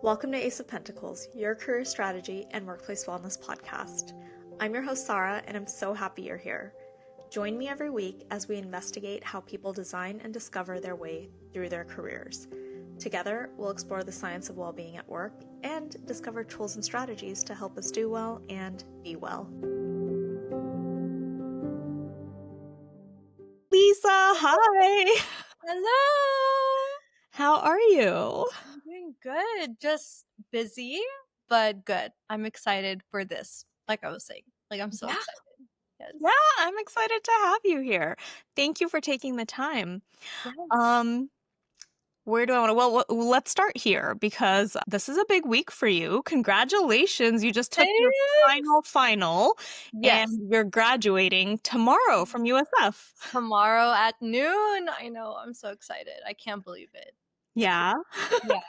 Welcome to Ace of Pentacles, your career strategy and workplace wellness podcast. I'm your host, Sara, and I'm so happy you're here. Join me every week as we investigate how people design and discover their way through their careers. Together, we'll explore the science of well-being at work and discover tools and strategies to help us do well and be well. Lisa, hi! Hello! How are you? I'm doing good. Just busy, but good. I'm excited for this. Like I was saying. I'm so excited. Yes. Yeah, I'm excited to have you here. Thank you for taking the time. Yes. Where do I want to? Well, let's start here because this is a big week for you. Congratulations. You just took your final, Yes. and you're graduating tomorrow from USF. Tomorrow at noon. I know. I'm so excited. I can't believe it. Yeah. Yeah.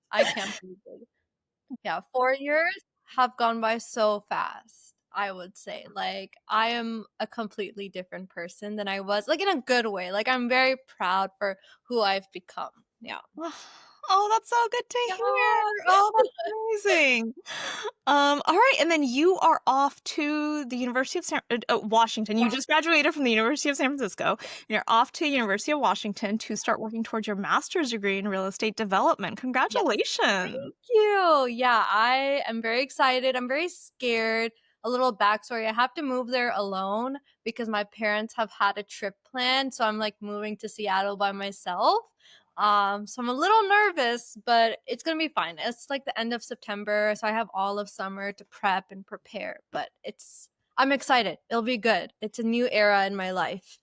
I can't believe it. Yeah. 4 years have gone by so fast, I would say. I am a completely different person than I was, in a good way. I'm very proud for who I've become. Yeah. Oh, that's so good to hear. Oh, that's amazing. All right. And then you are off to the University of Washington. You just graduated from the University of San Francisco. And you're off to University of Washington to start working towards your master's degree in real estate development. Congratulations. Thank you. Yeah, I am very excited. I'm very scared. A little backstory. I have to move there alone because my parents have had a trip planned. So I'm moving to Seattle by myself. So I'm a little nervous, but it's gonna be fine. It's the end of September, so I have all of summer to prep and prepare. But I'm excited. It'll be good. It's a new era in my life.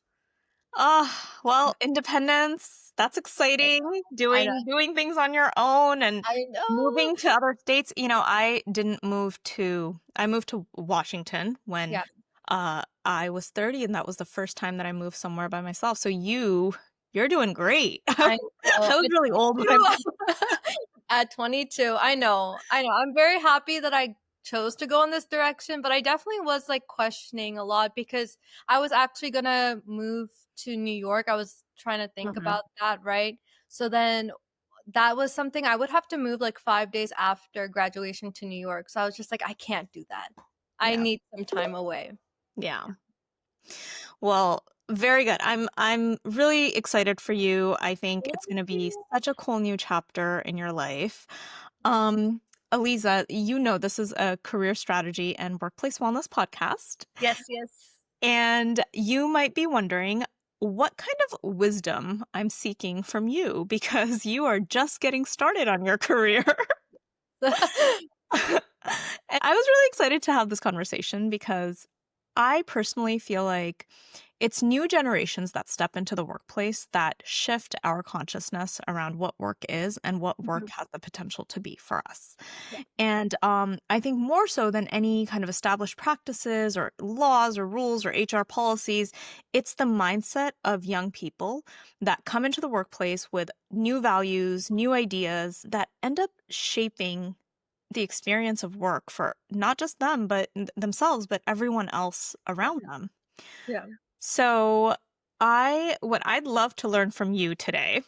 Well, independence, that's exciting. Doing things on your own and I know. moving to other states. I moved to Washington when I was 30, and that was the first time that I moved somewhere by myself. So you're doing great. I was really old when at 22. I know. I'm very happy that I chose to go in this direction, but I definitely was questioning a lot because I was actually gonna move to New York. I was trying to think about that, right? So then that was something I would have to move 5 days after graduation to New York. So I was just I can't do that. I need some time away. Yeah. Well, very good. I'm really excited for you. I think it's going to be such a cool new chapter in your life. Aleeza, this is a career strategy and workplace wellness podcast. Yes. And you might be wondering what kind of wisdom I'm seeking from you because you are just getting started on your career. And I was really excited to have this conversation because I personally feel like it's new generations that step into the workplace that shift our consciousness around what work is and what work has the potential to be for us. Yeah. And I think more so than any kind of established practices or laws or rules or HR policies, it's the mindset of young people that come into the workplace with new values, new ideas that end up shaping the experience of work for not just them, but themselves, but everyone else around them. Yeah. So what I'd love to learn from you today,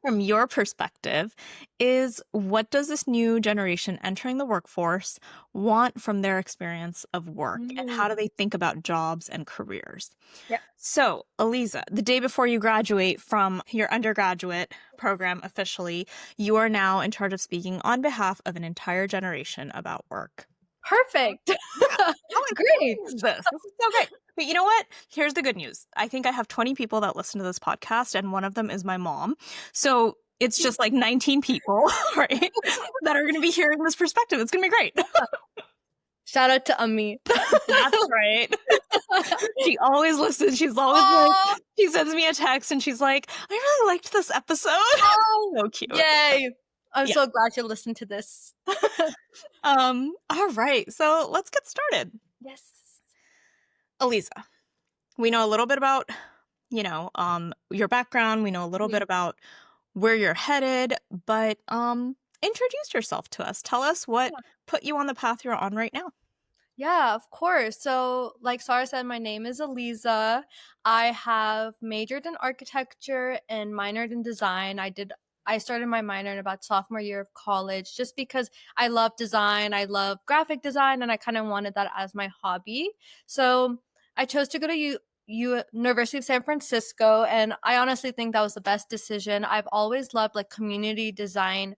from your perspective, is what does this new generation entering the workforce want from their experience of work and how do they think about jobs and careers? Yeah. So, Aleeza, the day before you graduate from your undergraduate program officially, you are now in charge of speaking on behalf of an entire generation about work. Perfect. Great. This is so great. But you know what? Here's the good news. I think I have 20 people that listen to this podcast, and one of them is my mom. So it's just 19 people, right, that are going to be hearing this perspective. It's going to be great. Shout out to Ami. That's right. She always listens. She's always she sends me a text and she's like, I really liked this episode. Oh, so cute. Yay. I'm so glad you listened to this. All right. So let's get started. Yes. Aleeza, we know a little bit about, your background. We know a little bit about where you're headed, but introduce yourself to us. Tell us what put you on the path you're on right now. Yeah, of course. So like Sara said, my name is Aleeza. I have majored in architecture and minored in design. I did I started my minor in about sophomore year of college just because I love design, I love graphic design, and I kind of wanted that as my hobby. So I chose to go to University of San Francisco, and I honestly think that was the best decision. I've always loved like community design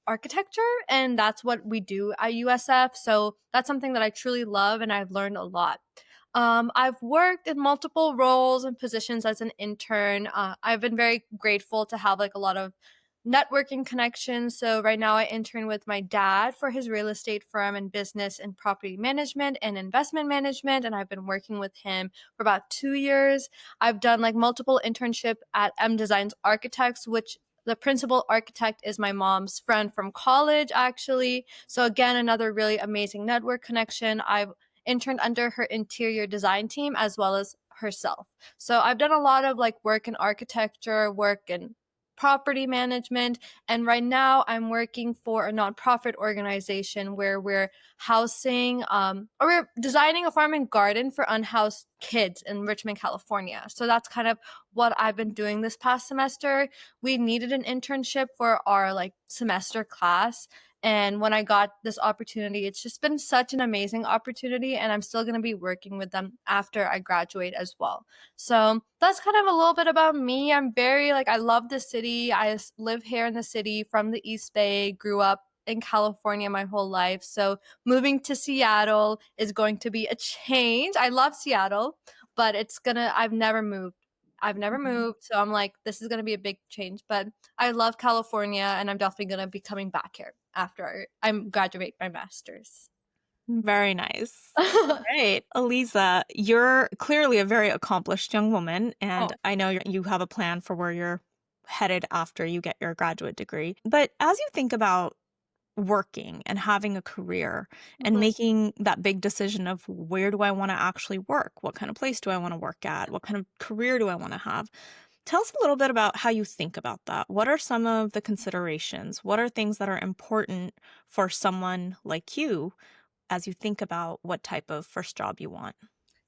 architecture, and that's what we do at USF. So that's something that I truly love and I've learned a lot. I've worked in multiple roles and positions as an intern. I've been very grateful to have like a lot of networking connections. So right now I intern with my dad for his real estate firm and business and property management and investment management. And I've been working with him for about 2 years. I've done like multiple internship at M Designs Architects, which the principal architect is my mom's friend from college, actually. So again, another really amazing network connection. I've interned under her interior design team as well as herself. So I've done a lot of like work in architecture, work in property management, and right now I'm working for a nonprofit organization where we're housing or we're designing a farm and garden for unhoused kids in Richmond, California. So that's kind of what I've been doing this past semester. We needed an internship for our like semester class, and when I got this opportunity, it's just been such an amazing opportunity. And I'm still going to be working with them after I graduate as well. So that's kind of a little bit about me. I'm very, like, I love the city. Live here in the city from the East Bay, grew up in California my whole life. So moving to Seattle is going to be a change. I love Seattle, but I've never moved. I've never Mhm. moved. So I'm like, this is going to be a big change. But I love California, and I'm definitely going to be coming back here after I graduate my master's. Very nice. All right. Aleeza, you're clearly a very accomplished young woman, and Oh, I know you have a plan for where you're headed after you get your graduate degree. But as you think about working and having a career and mhm. making that big decision of where do I want to actually work? What kind of place do I want to work at? What kind of career do I want to have? Tell us a little bit about how you think about that. What are some of the considerations? What are things that are important for someone like you as you think about what type of first job you want?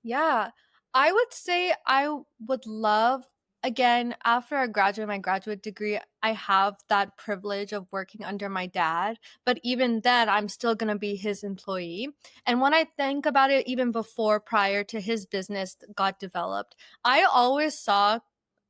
Yeah. I would say I would love, again, after I graduate my graduate degree, I have that privilege of working under my dad. But even then, I'm still going to be his employee. And when I think about it, even before, prior to his business got developed, I always saw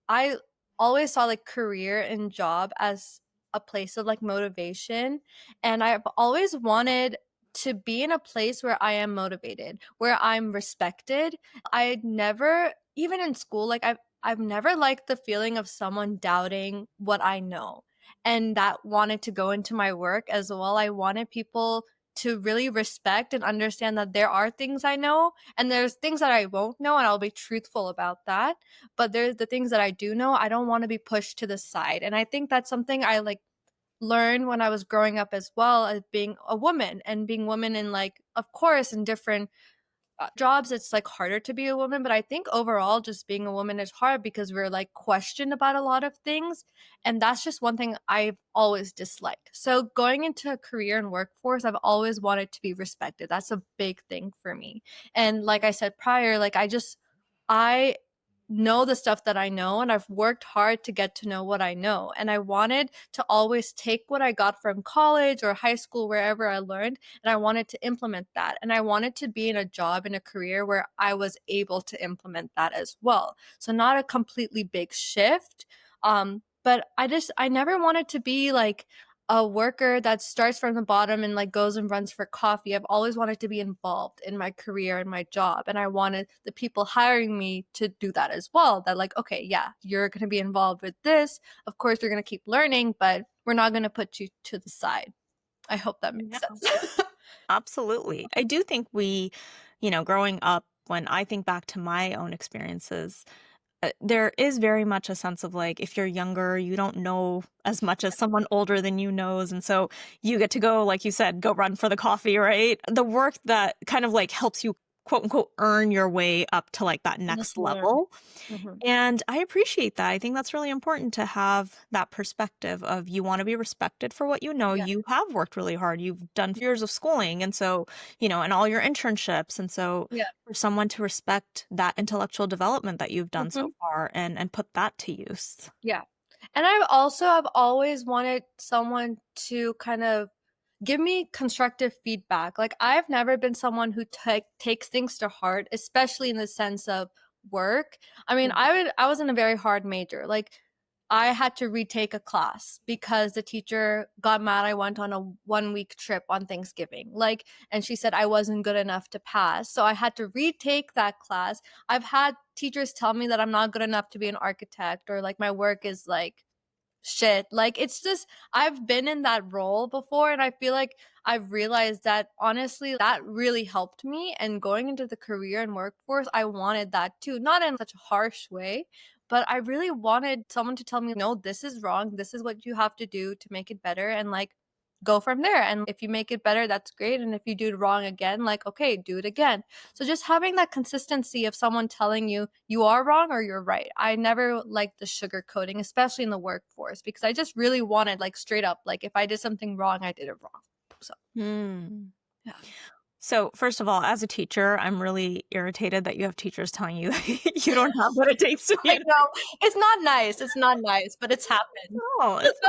I always saw like career and job as a place of like motivation. And I've always wanted to be in a place where I am motivated, where I'm respected. I never, even in school, like I've never liked the feeling of someone doubting what I know. And that wanted to go into my work as well. I wanted people to really respect and understand that there are things I know and there's things that I won't know, and I'll be truthful about that. But there's the things that I do know, I don't want to be pushed to the side. And I think that's something I like learned when I was growing up as well, as being a woman and being woman in like, of course, in different jobs it's like harder to be a woman, but I think overall just being a woman is hard because we're like questioned about a lot of things, and that's just one thing I've always disliked. So going into a career and workforce, I've always wanted to be respected. That's a big thing for me. And like I said prior, like I know the stuff that I know, and I've worked hard to get to know what I know. And I wanted to always take what I got from college or high school, wherever I learned, and I wanted to implement that. And I wanted to be in a job, in a career where I was able to implement that as well. So not a completely big shift. But I never wanted to be like a worker that starts from the bottom and like goes and runs for coffee. I've always wanted to be involved in my career and my job. And I wanted the people hiring me to do that as well. That, like, okay, yeah, you're going to be involved with this. Of course, you're going to keep learning, but we're not going to put you to the side. I hope that makes Yeah, sense. absolutely. I do think growing up, when I think back to my own experiences, there is very much a sense of like, if you're younger, you don't know as much as someone older than you knows. And so you get to go, like you said, go run for the coffee, right? The work that kind of like helps you, quote unquote, earn your way up to like that next Mhm. level. Mhm. And I appreciate that. I think that's really important to have that perspective of you want to be respected for what you know. Yeah. You have worked really hard. You've done years of schooling. And so, and all your internships. And so Yeah. for someone to respect that intellectual development that you've done so Mhm. far and put that to use. Yeah. I've always wanted someone to kind of give me constructive feedback. Like I've never been someone who takes things to heart, especially in the sense of work. I mean, I was in a very hard major. Like I had to retake a class because the teacher got mad I went on a 1 week trip on Thanksgiving. Like, and she said I wasn't good enough to pass. So I had to retake that class. I've had teachers tell me that I'm not good enough to be an architect, or like my work is like shit. Like it's just I've been in that role before, and I feel like I've realized that honestly that really helped me, and going into the career and workforce I wanted that too. Not in such a harsh way, but I really wanted someone to tell me, "No, this is wrong. This is what you have to do to make it better." And like go from there. And if you make it better, that's great. And if you do it wrong again, like okay, do it again. So just having that consistency of someone telling you you are wrong or you're right. I never liked the sugar coating, especially in the workforce, because I just really wanted like straight up, like if I did something wrong, I did it wrong. So Hmm. yeah. So, first of all, as a teacher, I'm really irritated that you have teachers telling you that you don't have what it takes to be I an know. It's not nice. It's not nice, but it's happened. Oh, it's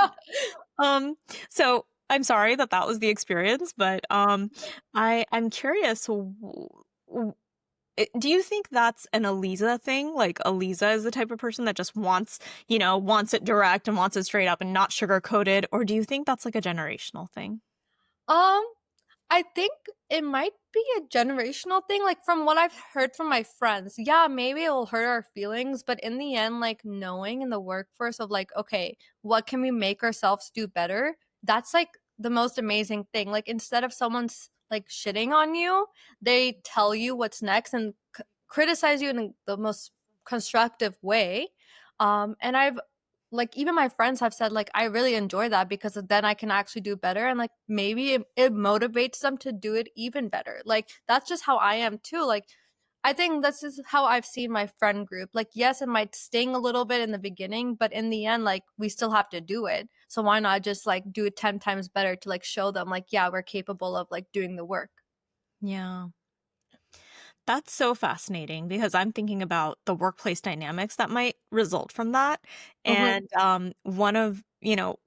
um, so I'm sorry that that was the experience, but, I'm curious, w do you think that's an Aleeza thing? Like, Aleeza is the type of person that just wants, wants it direct and wants it straight up and not sugar coated, or do you think that's like a generational thing? um I think it might be a generational thing. Like from what I've heard from my friends, yeah, maybe it'll hurt our feelings, but in the end, like knowing in the workforce of like, okay, what can we make ourselves do better? That's like the most amazing thing. Like instead of someone's like shitting on you, they tell you what's next and criticize you in the most constructive way. And I've like even my friends have said like I really enjoy that because then I can actually do better, and like maybe it motivates them to do it even better. Like that's just how I am too. Like I think this is how I've seen my friend group. Like yes, it might sting a little bit in the beginning, but in the end like we still have to do it. So why not just like do it 10 times better to like show them like yeah, we're capable of like doing the work. Yeah. That's so fascinating because I'm thinking about the workplace dynamics that might result from that. Mhm. And one of,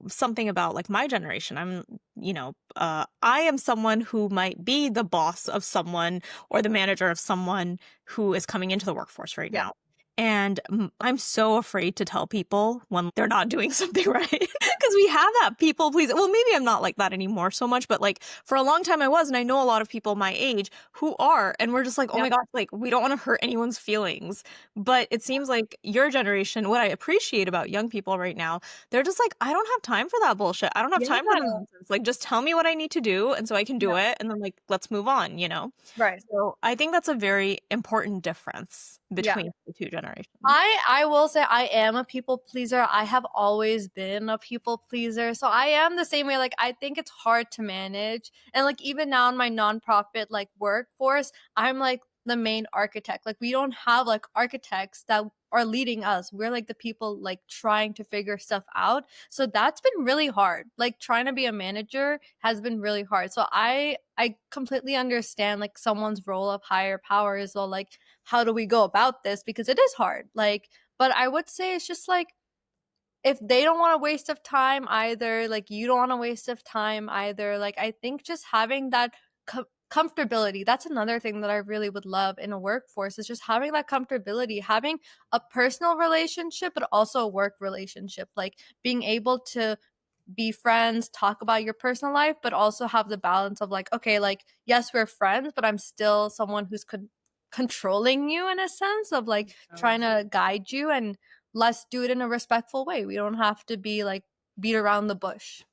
something about like my generation, I am someone who might be the boss of someone or the manager of someone who is coming into the workforce right Yeah. now. And I'm so afraid to tell people when they're not doing something right because we have that people please. Well, maybe I'm not like that anymore so much, but like for a long time I was, and I know a lot of people my age who are, and we're just like, oh Yeah. my gosh, like we don't want to hurt anyone's feelings. But it seems like your generation, what I appreciate about young people right now, they're just like, I don't have time for that bullshit. I don't have Yeah. time for the nonsense. Like, just tell me what I need to do, and so I can Yeah. do it, and then like let's move on. Right. So I think that's a very important difference Yeah. between the two generations. I will say I am a people pleaser. I have always been a people pleaser. So I am the same way. Like I think it's hard to manage. And like even now in my nonprofit like workforce, I'm like the main architect. Like we don't have like architects that are leading us. We're like the people like trying to figure stuff out. So that's been really hard. Like trying to be a manager has been really hard. So I completely understand like someone's role of higher power as well. Like how do we go about this, because it is hard. Like but I would say it's just like if they don't want a waste of time either, like you don't want a waste of time either, like I think just having that comfortability, that's another thing that I really would love in a workforce, is just having that comfortability, having a personal relationship but also a work relationship, like being able to be friends, talk about your personal life, but also have the balance of like, okay, like, yes, we're friends, but I'm still someone who's controlling you in a sense of like trying to guide you, and let's do it in a respectful way. We don't have to be like beat around the bush.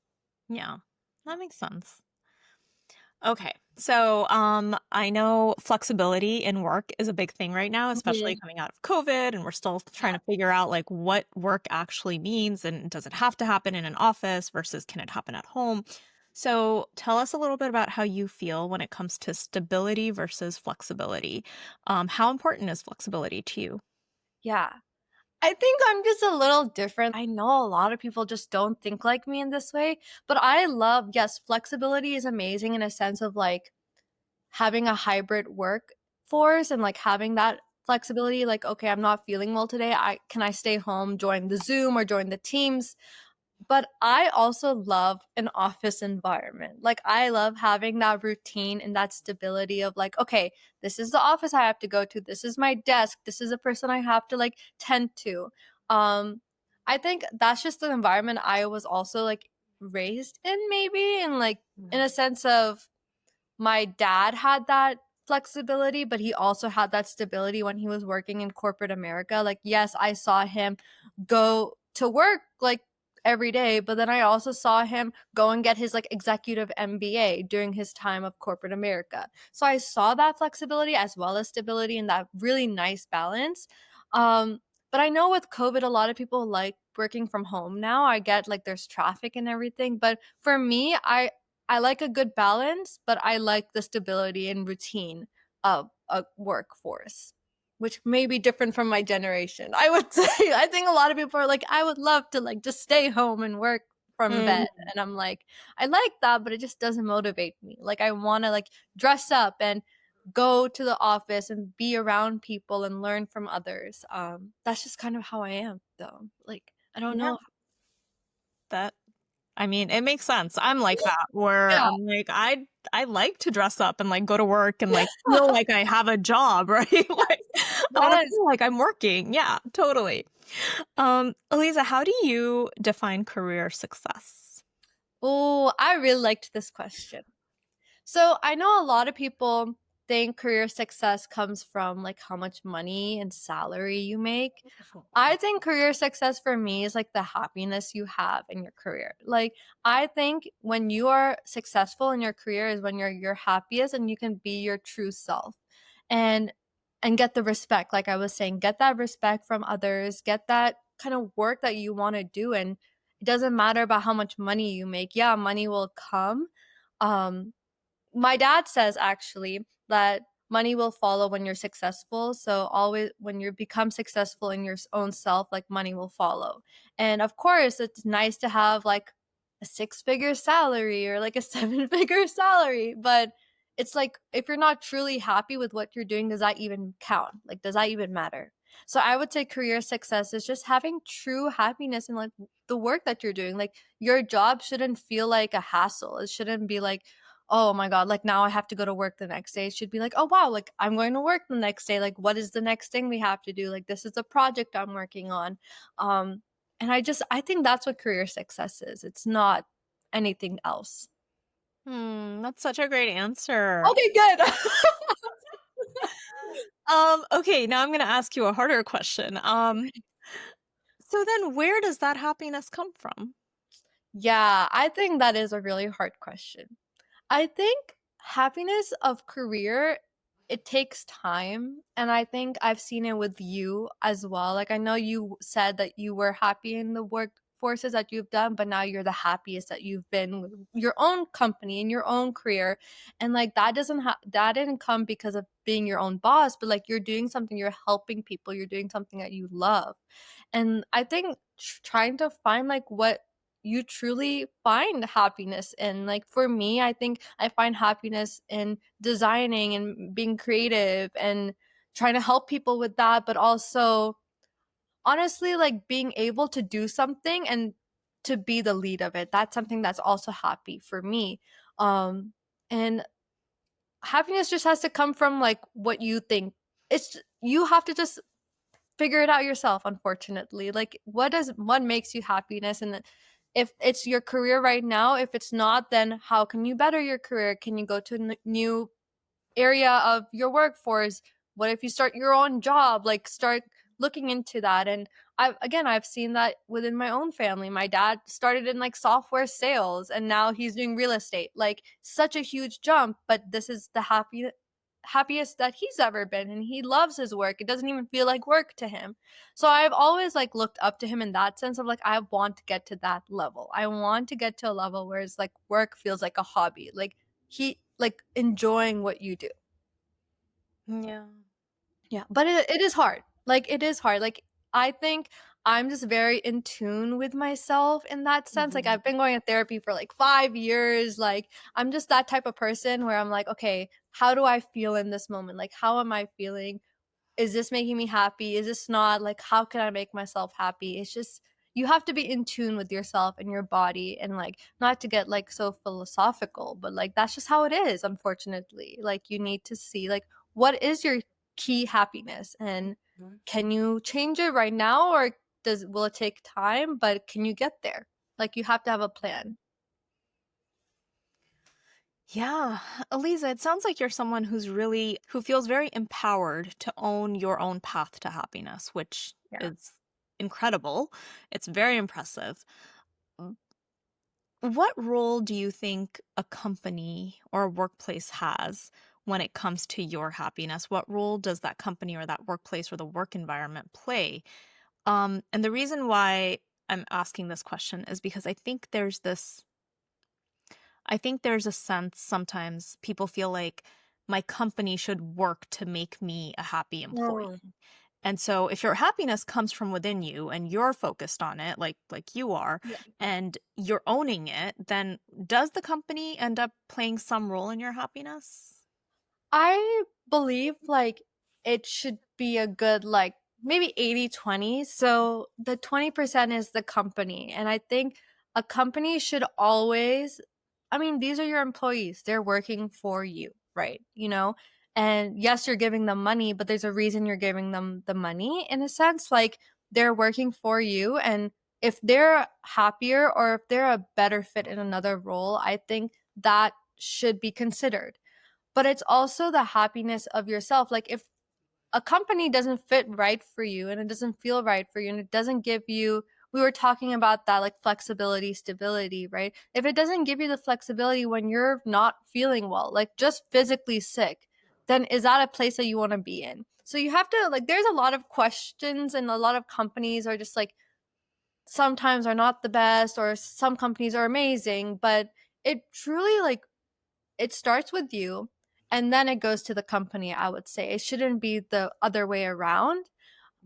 Yeah, that makes sense. Okay. So, I know flexibility in work is a big thing right now, especially Mhm. coming out of COVID, and we're still trying Yeah. to figure out like what work actually means and does it have to happen in an office versus can it happen at home? So, tell us a little bit about how you feel when it comes to stability versus flexibility. How important is flexibility to you? Yeah. I think I'm just a little different. I know a lot of people just don't think like me in this way, but I love, yes, flexibility is amazing in a sense of like having a hybrid workforce and like having that flexibility, like, okay, I'm not feeling well today. I stay home, join the Zoom or join the Teams. But I also love an office environment. Like, I love having that routine and that stability of like, okay, this is the office I have to go to. This is my desk. This is a person I have to like tend to. Um, I think that's just the environment I was also like raised in, maybe, and like in a sense of my dad had that flexibility, but he also had that stability when he was working in corporate America. Like, yes, I saw him go to work like every day, but then I also saw him go and get his like executive MBA during his time of corporate America. So I saw that flexibility as well as stability and that really nice balance. But I know with COVID, a lot of people like working from home now. I get like there's traffic and everything, but for me, I like a good balance, but I like the stability and routine of a workforce, which may be different from my generation. I would say I think a lot of people are like, I would love to like just stay home and work from bed. Mm. And I'm like, I like that, but it just doesn't motivate me. Like I want to like dress up and go to the office and be around people and learn from others. That's just kind of how I am though. Like I don't Yeah, know. that I mean, it makes sense. I'm like that where Yeah. I'm like I like to dress up and like go to work and like feel like I have a job, right? Like I want to Yes. feel like I'm working. Yeah, totally. Aleeza, how do you define career success? Oh, I really liked this question. So I know a lot of people think career success comes from like how much money and salary you make. I think career success for me is like the happiness you have in your career. Like I think when you are successful in your career is when you're your happiest and you can be your true self. And get the respect, like I was saying, get that respect from others, get that kind of work that you want to do, and it doesn't matter about how much money you make. Yeah, money will come. Um my dad says actually that money will follow when you're successful. So always when you become successful in your own self, like money will follow. And of course, it's nice to have like a six-figure salary or like a seven-figure salary, but it's like if you're not truly happy with what you're doing, does that even count? Like does that even matter? So I would say career success is just having true happiness in like the work that you're doing. Like your job shouldn't feel like a hassle. It shouldn't be like, oh my God, like now I have to go to work the next day. It should be like, oh wow, like I'm going to work the next day. Like, what is the next thing we have to do? Like, this is the project I'm working on. Um, and I think that's what career success is. It's not anything else. That's such a great answer. Okay, good. Okay, now I'm gonna ask you a harder question. So then where does that happiness come from? Yeah, I think that is a really hard question. I think happiness of career, it takes time. And I think I've seen it with you as well. Like, I know you said that you were happy in the workforces that you've done, but now you're the happiest that you've been with your own company and your own career. And like, that didn't come because of being your own boss, but like, you're doing something, you're helping people, you're doing something that you love. And I think trying to find like what you truly find happiness in. Like for me, I think I find happiness in designing and being creative and trying to help people with that, but also honestly like being able to do something and to be the lead of it. That's something that's also happy for me. And happiness just has to come from like what you think. You have to just figure it out yourself, unfortunately. Like what makes you happiness, and if it's your career right now, if it's not, then how can you better your career? Can you go to a new area of your workforce? What if you start your own job? Like start looking into that. And I've seen that within my own family. My dad started in like software sales and now he's doing real estate. Like such a huge jump, but this is the happiest that he's ever been, and he loves his work. It doesn't even feel like work to him. So I've always like looked up to him in that sense of like I want to get to that level. I want to get to a level where it's like work feels like a hobby. Like he like enjoying what you do. Yeah. Yeah, but it is hard. Like it is hard. Like I think I'm just very in tune with myself in that sense. Like Mhm. I've been going to therapy for like 5 years. Like I'm just that type of person where I'm like, okay, how do I feel in this moment? Like how am I feeling? is this making me happy? Is this not? Like, how can I make myself happy? It's just, you have to be in tune with yourself and your body, and like, not to get like so philosophical, but like, that's just how it is, unfortunately. Like, you need to see, like, what is your key happiness, and Mhm. can you change it right now, or will it take time, but can you get there? Like, you have to have a plan. Yeah, Aleeza, it sounds like you're someone who feels very empowered to own your own path to happiness, which Yeah. is incredible. It's very impressive. Mm, What role do you think a company or a workplace has when it comes to your happiness? What role does that company or that workplace or the work environment play? And the reason why I'm asking this question is because I think there's a sense sometimes people feel like my company should work to make me a happy employee. Mm. And so if your happiness comes from within you and you're focused on it like you are Yeah. and you're owning it, then does the company end up playing some role in your happiness? I believe like it should be a good like maybe 80-20. So the 20% is the company. And I think a company should always, I mean, these are your employees. They're working for you, right? You know? And yes, you're giving them money, but there's a reason you're giving them the money in a sense. Like, they're working for you. And if they're happier or if they're a better fit in another role, I think that should be considered, but it's also the happiness of yourself. Like, if a company doesn't fit right for you and it doesn't feel right for you and it doesn't give you, we were talking about that, like flexibility, stability, right? If it doesn't give you the flexibility when you're not feeling well, like just physically sick, then is that a place that you want to be in? So you have to, like, there's a lot of questions, and a lot of companies are just like, sometimes are not the best, or some companies are amazing, but it truly, like, it starts with you and then it goes to the company, I would say. It shouldn't be the other way around.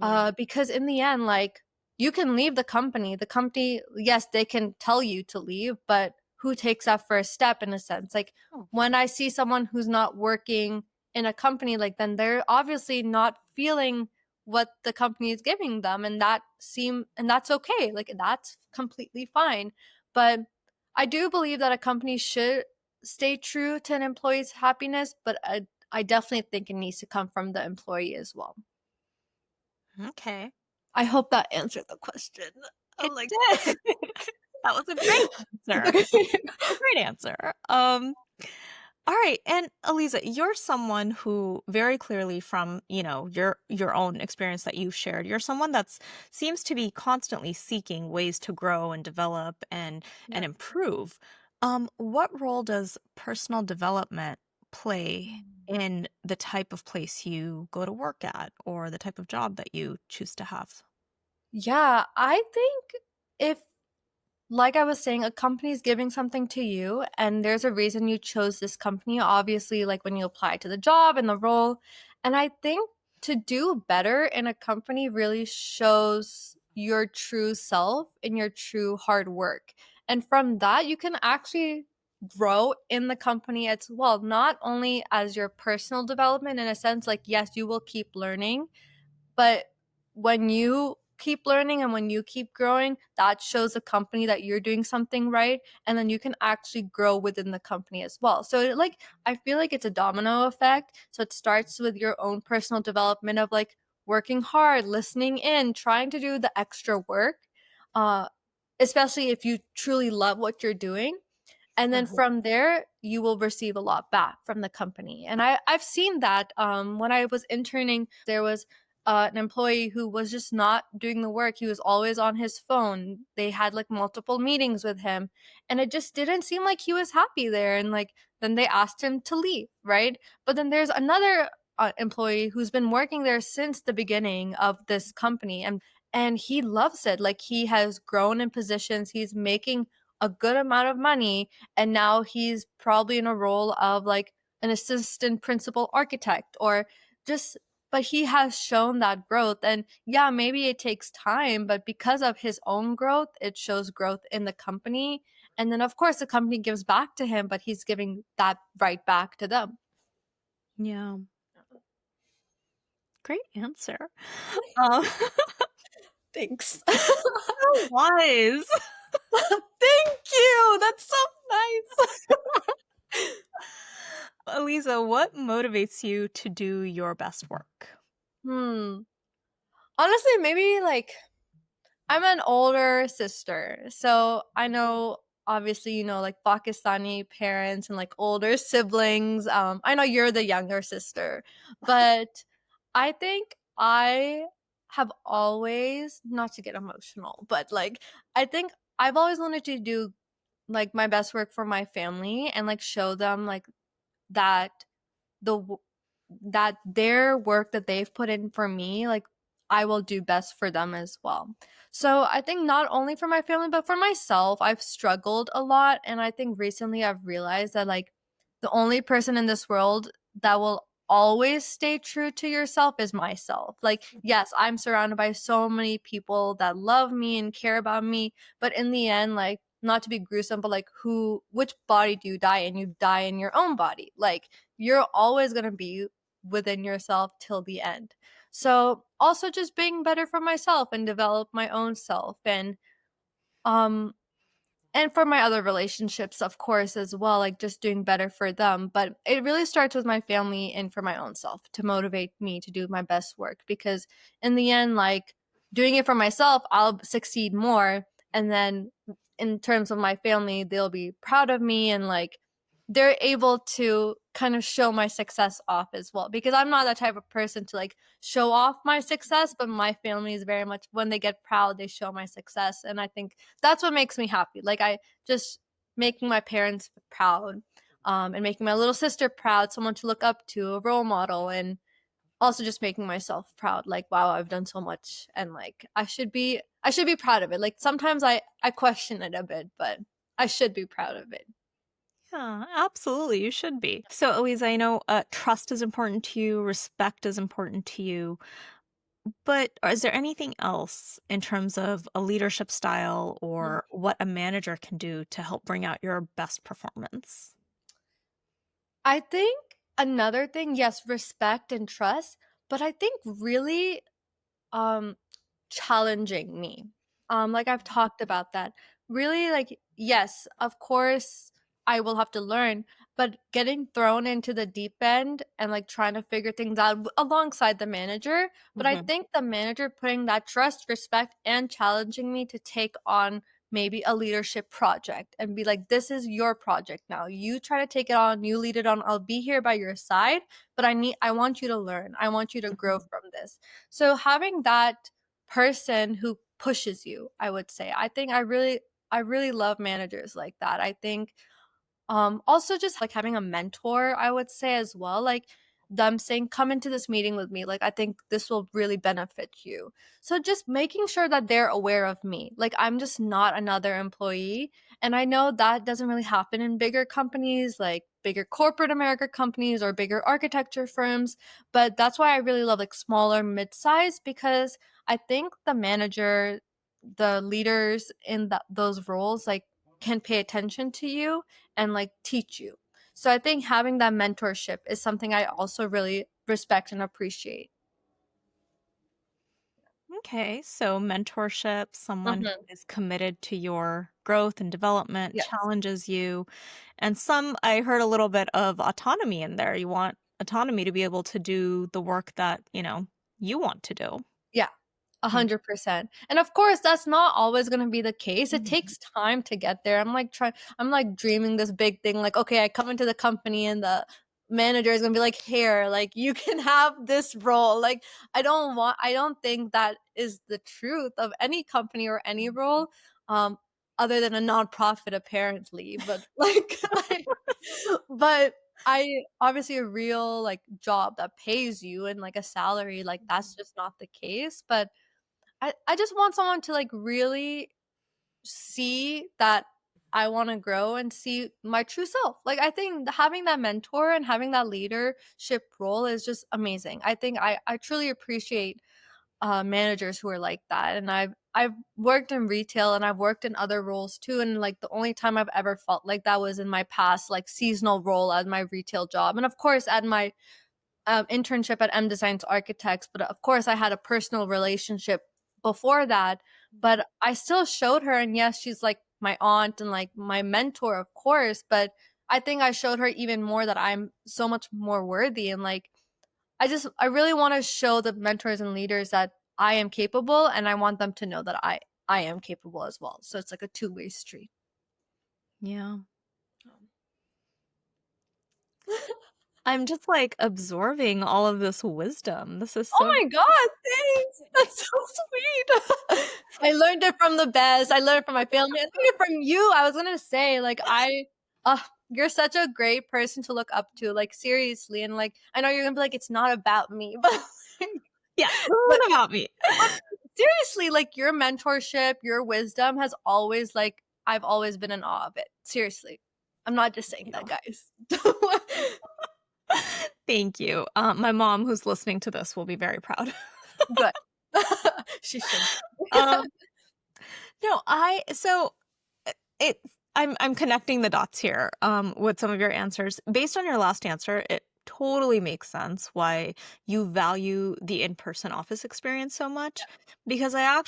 Yeah. Because in the end, like, you can leave the company. The company, yes, they can tell you to leave, but who takes that first step in a sense? Like, Oh. when I see someone who's not working in a company, like, then they're obviously not feeling what the company is giving them, and that's okay. Like, that's completely fine. But I do believe that a company should stay true to an employee's happiness, but I definitely think it needs to come from the employee as well. Okay. I hope that answered the question. It I'm like, did. That was a great answer. A great answer. All right, and Aleeza, you're someone who very clearly from, your own experience that you've shared, you're someone that's seems to be constantly seeking ways to grow and develop and yeah. improve. What role does personal development play in the type of place you go to work at or the type of job that you choose to have? Yeah, I think if, like I was saying, a company is giving something to you and there's a reason you chose this company, obviously, like when you apply to the job and the role. And I think to do better in a company really shows your true self and your true hard work. And from that, you can actually grow in the company as well, not only as your personal development in a sense, like, yes, you will keep learning, but when you keep learning and when you keep growing, that shows a company that you're doing something right. And then you can actually grow within the company as well. So, like, I feel like it's a domino effect. So it starts with your own personal development of like working hard, listening in, trying to do the extra work, uh, especially if you truly love what you're doing, and then from there you will receive a lot back from the company. And I've seen that when I was interning, there was an employee who was just not doing the work. He was always on his phone. They had like multiple meetings with him, and it just didn't seem like he was happy there. And like, then they asked him to leave, right? But then there's another employee who's been working there since the beginning of this company, and he loves it. Like, he has grown in positions, he's making a good amount of money, and now he's probably in a role of like an assistant principal architect, or just, but he has shown that growth. And yeah, maybe it takes time, but because of his own growth, it shows growth in the company. And then of course the company gives back to him, but he's giving that right back to them. Yeah. Great answer. Um, Thanks. so wise. Thank you. That's so nice. Aleeza, what motivates you to do your best work? Hmm. Honestly, maybe like I'm an older sister, so I know obviously, like Pakistani parents and like older siblings. I know you're the younger sister, but I think I have always, not to get emotional, but like I think I've always wanted to do like my best work for my family and like show them like that the w- that their work that they've put in for me, like I will do best for them as well. So I think not only for my family but for myself, I've struggled a lot, and I think recently I've realized that like the only person in this world that will always stay true to yourself is myself. Like, yes, I'm surrounded by so many people that love me and care about me, but in the end, like, not to be gruesome, but like which body do you die in? You die in your own body. Like, you're always going to be within yourself till the end. So, also just being better for myself and develop my own self, um and for my other relationships, of course, as well, like just doing better for them. But it really starts with my family and for my own self to motivate me to do my best work, because in the end, like doing it for myself, I'll succeed more. And then in terms of my family, they'll be proud of me, and like they're able to kind of show my success off as well, because I'm not that type of person to like show off my success, but my family is very much, when they get proud, they show my success. And I think that's what makes me happy. Like, I just making my parents proud, and making my little sister proud, someone to look up to, a role model, and also just making myself proud. Like, wow, I've done so much, and like I should be proud of it. Like sometimes I question it a bit, but I should be proud of it. Yeah, absolutely. You should be. So, Elise, I know trust is important to you, respect is important to you, but is there anything else in terms of a leadership style Mhm. or what a manager can do to help bring out your best performance? I think another thing, yes, respect and trust, but I think really um challenging me. Like I've talked about that. Really, like, yes, of course I will have to learn, but getting thrown into the deep end and like trying to figure things out alongside the manager. But I Hmm. think the manager putting that trust, respect, and challenging me to take on maybe a leadership project and be like, this is your project now. You try to take it on, you lead it on. I'll be here by your side, but I want you to learn. I want you to grow Hmm. from this. So having that person who pushes you, I would say. I really love managers like that. I think also just like having a mentor, I would say as well, like them saying, come into this meeting with me. Like, I think this will really benefit you. So just making sure that they're aware of me. Like, I'm just not another employee. And I know that doesn't really happen in bigger companies, like bigger corporate America companies or bigger architecture firms. But that's why I really love like smaller, mid-size, because I think the manager, the leaders in those roles, like can pay attention to you and like teach you. So I think having that mentorship is something I also really respect and appreciate. Okay, so mentorship, someone who Mhm. is committed to your growth and development, Yes. challenges you, and some, I heard a little bit of autonomy in there. You want autonomy to be able to do the work that, you want to do. Yeah. Hmm. 100%. And of course, that's not always going to be the case. It Mhm. takes time to get there. I'm like dreaming this big thing. Like, okay, I come into the company and the manager is going to be like, here, like you can have this role. Like, I don't think that is the truth of any company or any role, um, other than a nonprofit, apparently. But like, but I obviously a real like job that pays you and like a salary, like that's just not the case. But I just want someone to like really see that I want to grow and see my true self. Like, I think having that mentor and having that leadership role is just amazing. I think I truly appreciate managers who are like that. And I've worked in retail and I've worked in other roles too. And like the only time I've ever felt like that was in my past like seasonal role at my retail job. And of course at my internship at M Designs Architects, but of course I had a personal relationship before that, but I still showed her, and yes, she's like my aunt and like my mentor, of course, but I think I showed her even more that I'm so much more worthy, and like I really want to show the mentors and leaders that I am capable, and I want them to know that I am capable as well. So it's like a two-way street. Yeah. Um, I'm just like absorbing all of this wisdom. This is Oh so my god, thanks! That's so sweet. I learned it from the best. I learned it from my family. I learned it from you. I was gonna say, like, you're such a great person to look up to. Like, seriously, and like, I know you're gonna be like, it's not about me, but like, yeah, but what about me? but seriously, like, your mentorship, your wisdom has always like, I've always been in awe of it. Seriously, I'm not just saying that, Yeah. guys. Thank you. My mom, who's listening to this, will be very proud. Good. She should. um, no, I so it I'm connecting the dots here with some of your answers. Based on your last answer, it totally makes sense why you value the in-person office experience so much because I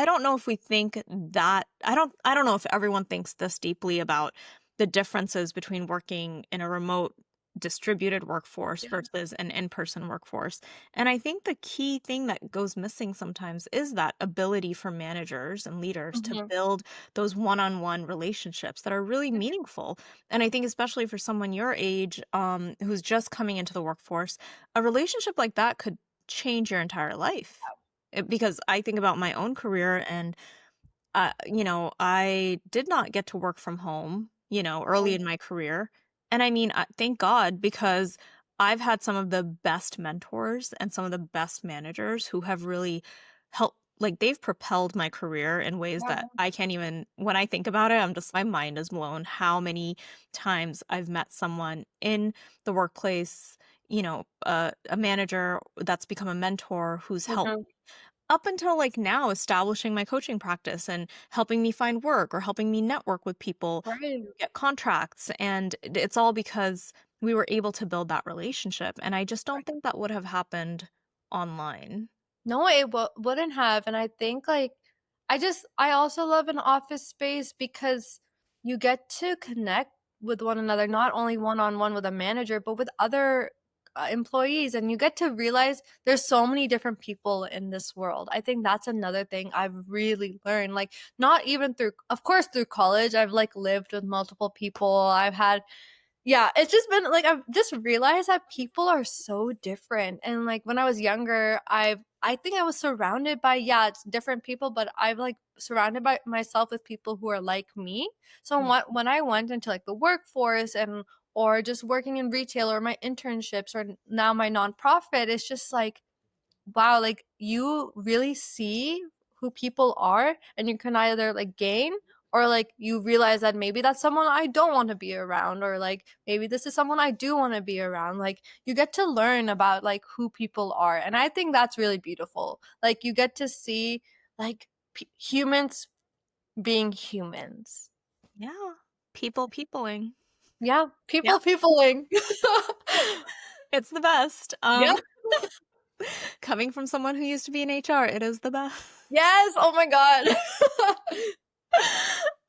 don't know if we think that I don't know if everyone thinks this deeply about the differences between working in a remote distributed workforce Yeah. versus an in-person workforce. And I think the key thing that goes missing sometimes is that ability for managers and leaders to Mhm. build those one-on-one relationships that are really meaningful. And I think especially for someone your age, who's just coming into the workforce, a relationship like that could change your entire life. Because I think about my own career and I did not get to work from home, early in my career. And I mean, thank God, because I've had some of the best mentors and some of the best managers who have really helped, like, they've propelled my career in ways Yeah. that I can't even, when I think about it, my mind is blown how many times I've met someone in the workplace, a manager that's become a mentor who's helped Mhm. up until like now establishing my coaching practice and helping me find work or helping me network with people Right. who get contracts and it's all because we were able to build that relationship and I just don't think that would have happened online. No, it wouldn't have, and I think, like, I also love an office space because you get to connect with one another, not only one-on-one with a manager, but with other, employees, and you get to realize there's so many different people in this world. I think that's another thing I've really learned, like, not even through of course, through college, I've, like, lived with multiple people, I've had yeah, it's just been like I've just realized that people are so different. And like when I was younger, I think I was surrounded by yeah, it's different people, but I've like surrounded by myself with people who are like me. So Yeah. when I went into like the workforce and or just working in retail or my internships or now my nonprofit, it's just like wow, like you really see who people are and you can either like gain or like you realize that maybe that's someone I don't want to be around or like maybe this is someone I do want to be around. Like you get to learn about like who people are and I think that's really beautiful. Like you get to see like humans being humans. Yeah. People peopling. Yeah, Yeah. peopling. It's the best. Yeah. Coming from someone who used to be in HR, it is the best. Yes, oh my god.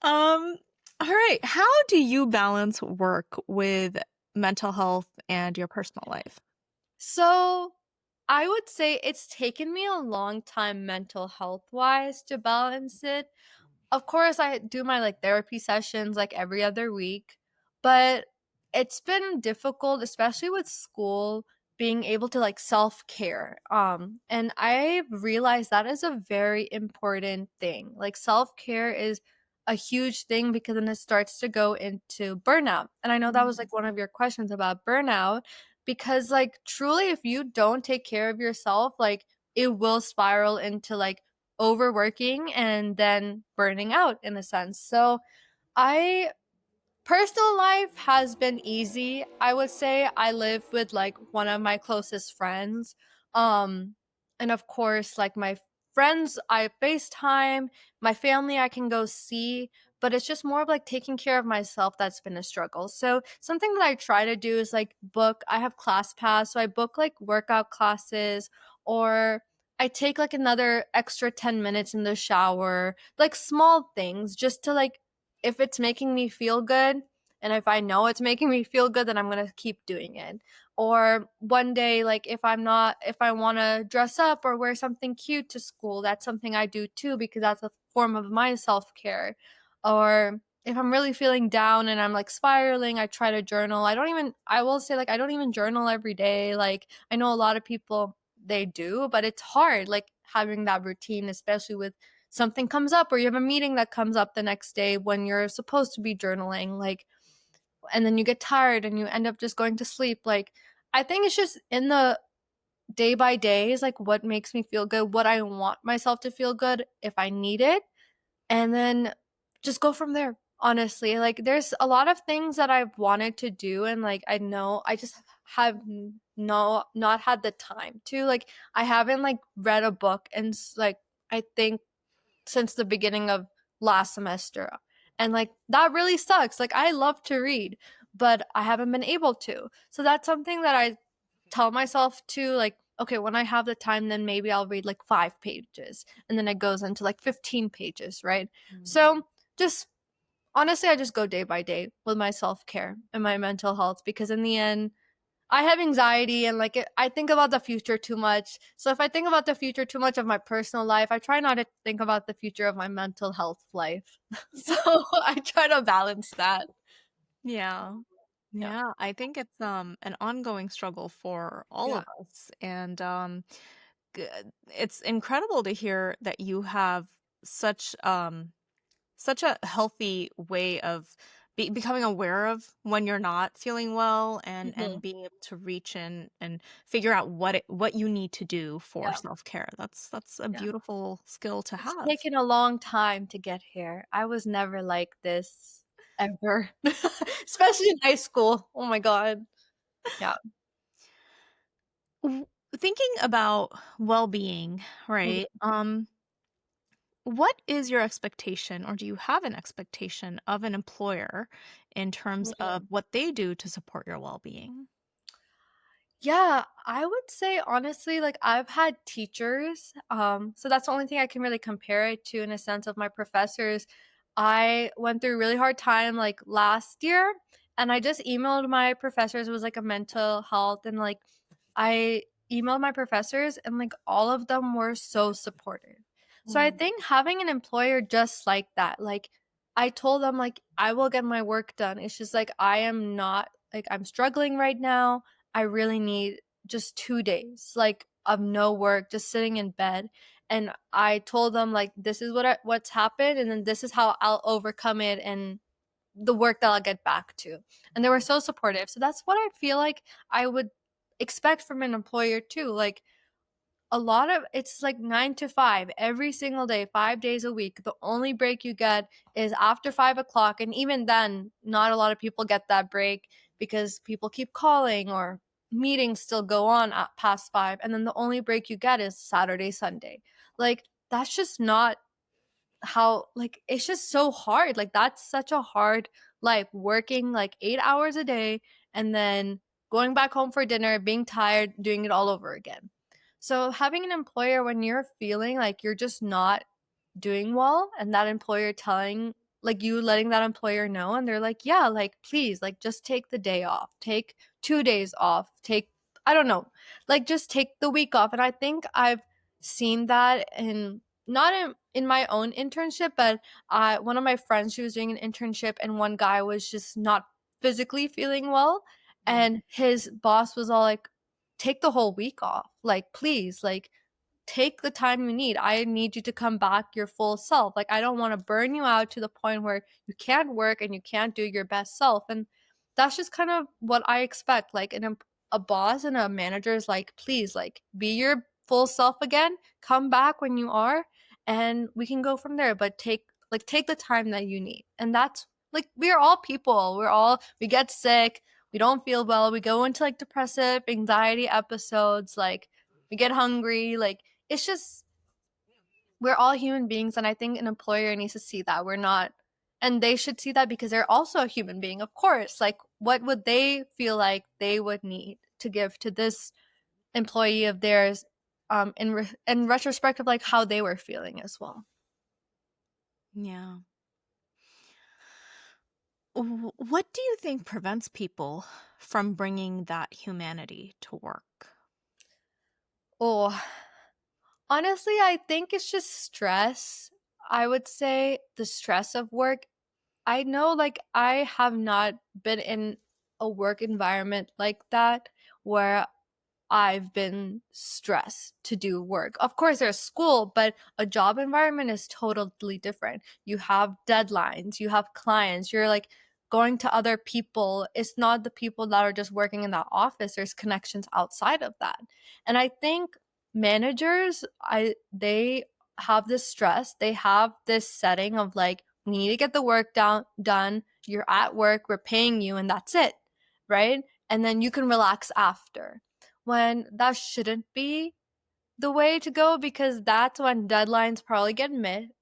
Um, all right. How do you balance work with mental health and your personal life? So, I would say it's taken me a long time mental health wise to balance it. Of course, I do my like therapy sessions like every other week, but it's been difficult, especially with school, being able to like self care. And I realized that is a very important thing. Like self care is a huge thing because then it starts to go into burnout. And I know that was Mm. like one of your questions about burnout because like truly if you don't take care of yourself, like it will spiral into like overworking and then burning out in a sense. So I personal life has been easy. I would say I live with like one of my closest friends. Um and of course like my friends I FaceTime, my family I can go see, but it's just more of like taking care of myself that's been a struggle. So something that I try to do is like book, I have class pass, so I book like workout classes, or I take like another extra 10 minutes in the shower, like small things just to like, if it's making me feel good, and if I know it's making me feel good, then I'm going to keep doing it. Or one day, like if I want to dress up or wear something cute to school, that's something I do too, because that's a form of my self care. Or if I'm really feeling down and I'm like spiraling, I try to journal. I will say, like, I don't even journal every day. Like, I know a lot of people, they do, but it's hard, like, having that routine, especially with something comes up or you have a meeting that comes up the next day when you're supposed to be journaling. Like, and then you get tired and you end up just going to sleep. Like, I think it's just in the day by days, like what makes me feel good, what I want myself to feel good if I need it, and then just go from there. Honestly, like there's a lot of things that I've wanted to do, and like I know I just have not had the time to. Like, I haven't like read a book and like, I think since the beginning of last semester. And like that really sucks. Like, I love to read, but I haven't been able to. So that's something that I tell myself to, like, okay, when I have the time, then maybe I'll read like 5 pages. And then it goes into like 15 pages, right? So just honestly, I just go day by day with my self care and my mental health, because in the end, I have anxiety and like I think about the future too much. So if I think about the future too much of my personal life, I try not to think about the future of my mental health life. So I try to balance that. Yeah. Yeah. Yeah, I think it's an ongoing struggle for all Yeah. of us. And g- it's incredible to hear that you have such such a healthy way of becoming aware of when you're not feeling well, Mhm. and being able to reach in and figure out what you need to do for Yeah. self-care. That's a Yeah. beautiful skill to It's have. taken a long time to get here. I was never like this ever, especially in high school. Oh my God. Yeah. Thinking about well-being, right? Mhm. What is your expectation, or do you have an expectation of an employer in terms of Mhm. what they do to support your well-being? Yeah, I would say honestly, like I've had teachers, so that's the only thing I can really compare it to in a sense of my professors. I went through a really hard time like last year, and I just emailed my professors. It was like a mental health, and like I emailed my professors, and like all of them were so supportive. So I Mm, think having an employer just like that, like I told them like I will get my work done. It's just like I am not, like, I'm struggling right now. I really need just 2 days, like, of no work, just sitting in bed, and I told them, like, "This is what's happened, and then this is how I'll overcome it and the work that I'll get back to." And they were so supportive, so that's what I feel like I would expect from an employer too. Like, a lot of it's like 9 to 5 every single day, 5 days a week. The only break you get is after 5 o'clock, and even then, not a lot of people get that break because people keep calling or meetings still go on at past 5, and then the only break you get is Saturday, Sunday. Like, that's just not how, like, it's just so hard. Like, that's such a hard life, working like 8 hours a day and then going back home for dinner, being tired, doing it all over again. So having an employer when you're feeling like you're just not doing well, and that employer telling, like, you letting that employer know, and they're like, yeah, like, please, like, just take the day off, take 2 days off, take, I don't know, like, just take the week off. And I think I've seen that in, not in my own internship, but one of my friends, she was doing an internship, and one guy was just not physically feeling well, mm, and his boss was all like, take the whole week off, like, please, like, take the time you need. I need you to come back your full self. Like, I don't want to burn you out to the point where you can't work and you can't do your best self. And that's just kind of what I expect. Like, a boss and a manager is like, please, like, be your full self again. Come back when you are, and we can go from there. But take the time that you need. And that's, like, we're all people. We get sick. We don't feel well. We go into like depressive anxiety episodes. Like, we get hungry. Like, it's just, we're all human beings, and I think an employer needs to see that we're not And they should see that because they're also a human being, of course. Like, what would they feel like they would need to give to this employee of theirs, in retrospect of like how they were feeling as well. Yeah. What do you think prevents people from bringing that humanity to work? Oh, honestly, I think it's just stress. I would say the stress of work. I know, like, I have not been in a work environment like that where I've been stressed to do work. Of course, there's school, but a job environment is totally different. You have deadlines, you have clients, you're like going to other people. It's not the people that are just working in that office. There's connections outside of that. And I think managers, they have this stress. They have this setting of like, we need to get the work done. You're at work, we're paying you, and that's it. Right? And then you can relax after, when that shouldn't be the way to go, because that's when deadlines probably get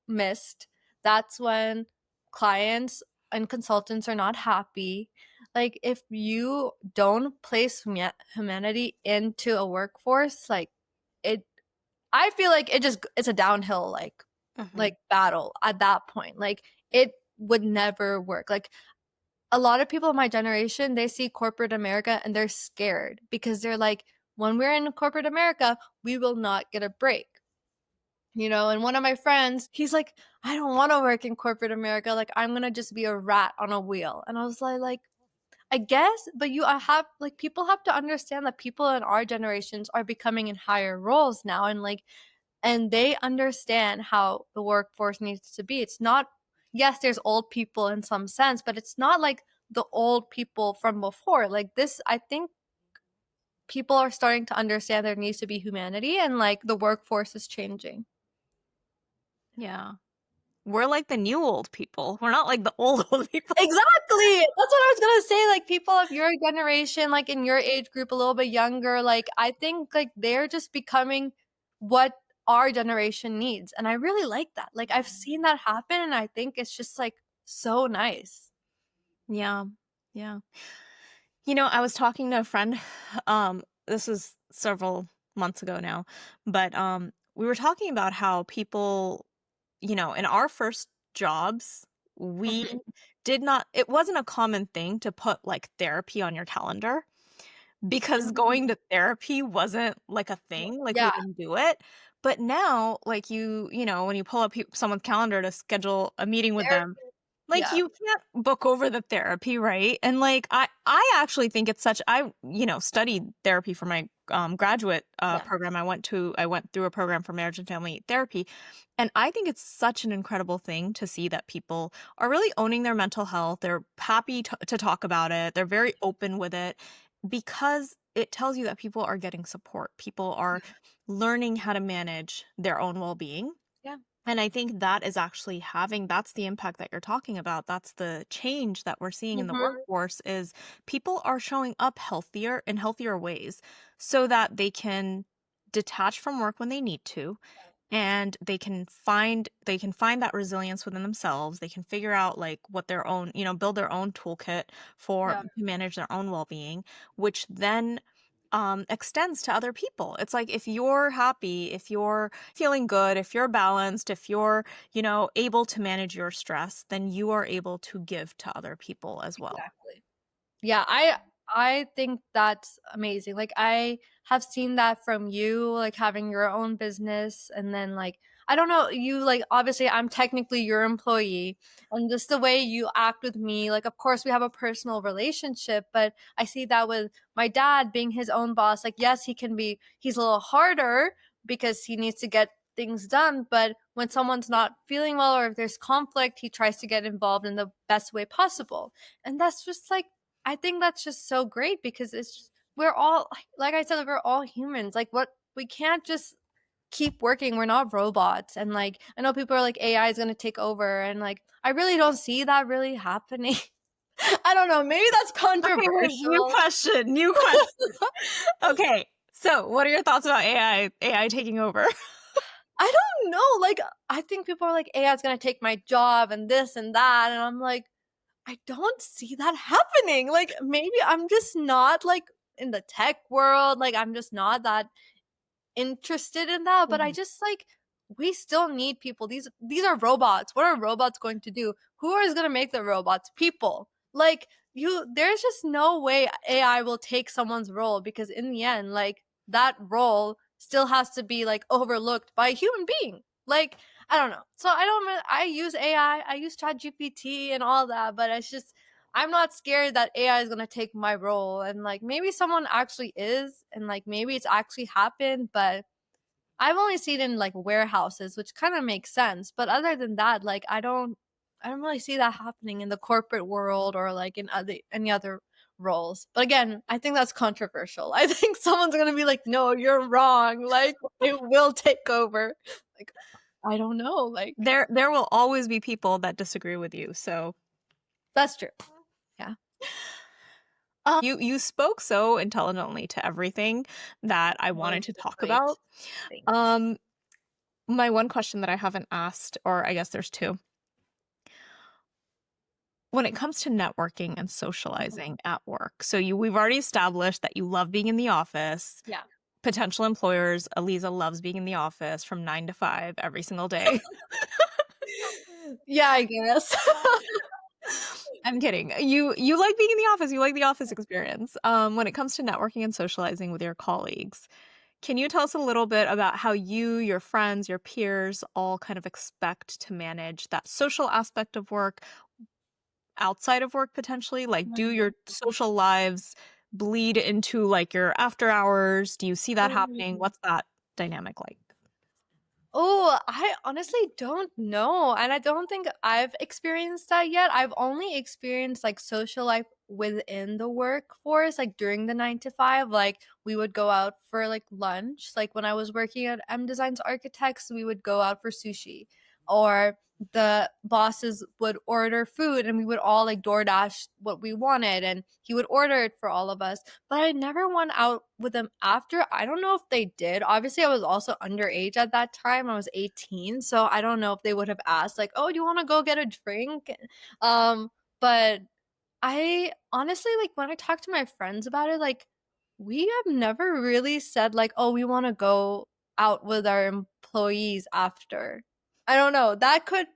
missed. That's when clients and consultants are not happy. Like, if you don't place humanity into a workforce, like, it, I feel like it's a downhill, Hmm. battle at that point. Like, it would never work. Like, a lot of people in my generation, they see corporate America and they're scared because they're like, when we're in corporate America, we will not get a break. And one of my friends, he's like, I don't want to work in corporate America. Like, I'm going to just be a rat on a wheel. And I was like, I guess, but people have to understand that people in our generations are becoming in higher roles now. And they understand how the workforce needs to be. It's not, yes, there's old people in some sense, but it's not like the old people from before. Like, this, I think people are starting to understand there needs to be humanity, and like the workforce is changing. Yeah. We're like the new old people. We're not like the old old people. Exactly. That's what I was gonna say. Like, people of your generation, like in your age group, a little bit younger, like, I think like they're just becoming what our generation needs. And I really like that. Like, I've seen that happen, and I think it's just like so nice. Yeah. Yeah. I was talking to a friend, this was several months ago now, but we were talking about how people, in our first jobs, we Mhm. did not, it wasn't a common thing to put like therapy on your calendar because going Mhm. to therapy wasn't like a thing, like we Yeah, didn't do it. But now, like when you pull up someone's calendar to schedule a meeting with them, therapy. like, Yeah, you can't book over the therapy, right? And, like, I actually think it's such studied therapy for my, graduate, yeah, program. I went through a program for marriage and family therapy, and I think it's such an incredible thing to see that people are really owning their mental health. They're happy to talk about it. They're very open with it because it tells you that people are getting support. People are learning how to manage their own well-being, yeah. and I think that is actually that's the impact that you're talking about. That's the change that we're seeing in the Mhm. workforce is people are showing up healthier in healthier ways so that they can detach from work when they need to, and they can find that resilience within themselves. They can figure out like what their own, build their own toolkit for Yeah. to manage their own well-being, which then extends to other people. It's like if you're happy, if you're feeling good, if you're balanced, if you're, able to manage your stress, then you are able to give to other people as well. Exactly. Yeah, I think that's amazing. Like, I have seen that from you, like having your own business, and then like, I don't know, you, like, obviously I'm technically your employee, and just the way you act with me, like, of course we have a personal relationship, but I see that with my dad being his own boss. Like, yes, he's a little harder because he needs to get things done, but when someone's not feeling well or if there's conflict, he tries to get involved in the best way possible. And that's just like, I think that's just so great because we're all, like I said, we're all humans. Like, what, we can't just keep working. We're not robots. And like, I know people are like, AI is going to take over. And like, I really don't see that really happening. I don't know. Maybe that's Okay, wait, new controversial. question, new question. Okay, so what are your thoughts about AI taking over? I don't know, like, I think people are like, "AI is gonna take my job and this and that," and I'm like, I don't see that happening. Like, maybe I'm just not, like, in the tech world, like, I'm just not that interested in that, but I Mhm. just, like, we still need people. These are robots. What are robots going to do? Who is gonna make the robots? People. Like, there's just no way AI will take someone's role because in the end, like, that role still has to be, like, overlooked by a human being. Like, I don't know. So I don't I use AI, I use ChatGPT and all that, but it's just I'm not scared that AI is gonna take my role, and, like, maybe someone actually is, and, like, maybe it's actually happened, but I've only seen it in, like, warehouses, which kinda makes sense, but other than that, like, I don't really see that happening in the corporate world or, like, in other any other roles. But again, I think that's controversial. I think someone's gonna be like, "No, you're wrong," like, it will take over. Like, I don't know, like There will always be people that disagree with you, so that's true. Yeah. you spoke so intelligently to everything that I Oh, wanted to that's talk great. about. Thanks. Um, my one question that I haven't asked, or I guess there's 2. When it comes to networking and Mhm. socializing at work, so we've already established that you love being in the office. Yeah. Potential employers, Aleeza loves being in the office from 9 to 5 every single day. Yeah, I guess. I'm kidding. You like being in the office, you like the office experience. When it comes to networking and socializing with your colleagues, can you tell us a little bit about how you, your friends, your peers all kind of expect to manage that social aspect of work outside of work potentially? Like, do your social lives bleed into, like, your after hours? Do you see that happening? Mhm. What's that dynamic like? Oh, I honestly don't know, and I don't think I've experienced that yet. I've only experienced, like, social life within the workforce, like, during the 9 to 5, like, we would go out for, like, lunch, like, when I was working at M Designs Architects, we would go out for sushi, or the bosses would order food, and we would all, like, DoorDash what we wanted, and he would order it for all of us, but I never went out with them after. I don't know if they did. Obviously, I was also underage at that time. I was 18, so I don't know if they would have asked like, "Oh, do you want to go get a drink?" Um, but I honestly like when I talk to my friends about it, like we have never really said like, "Oh, we want to go out with our employees after." I don't know. That could